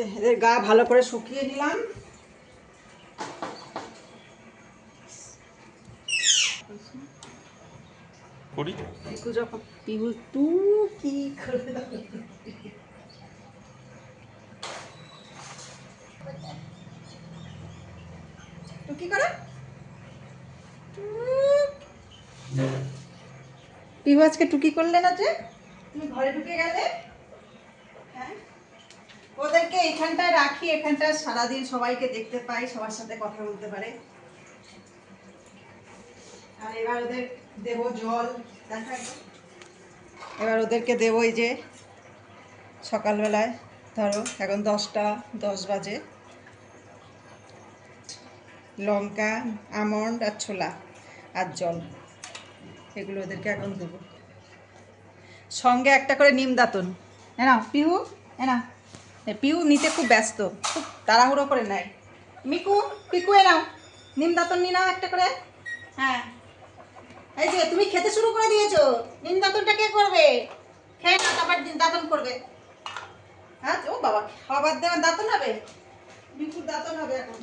এদের গা ভালো করে শুকিয়ে নিলাম। পিহু তুই কি করে কি করে পিহু আজকে টুকি করলে না যে তুমি ঘরে ঢুকে গেলে? হ্যাঁ, ওদেরকে এখানটায় রাখি, এখানটায় সারাদিন সবাইকে দেখতে পাই, সবার সাথে কথা বলতে পারে। আর এবার ওদের দেবো জল, দেখা এবার ওদেরকে দেবো এই যে সকালবেলায়, ধরো এখন 10:10 বাজে, লঙ্কা, আমন্ড আর ছোলা আর জল, এগুলো ওদেরকে এখন দেবো। সঙ্গে একটা করে নিম দাঁতন এনা পিহু, এনা পিহু নিতে খুব ব্যস্ত, খুব তাড়াহুড়ো করে নেয়। মিকু পিকু এনাও নিম দাঁতন নি নাও একটা করে। হ্যাঁ, এই যে তুমি খেতে শুরু করে দিয়েছো, নিম দাঁতনটা কে করবে? খেয়ে না তারপর দাঁতন করবে। হ্যাঁ, ও বাবা, খাবার দেওয়ার দাঁতন হবে, মিকুর দাঁতন হবে এখন।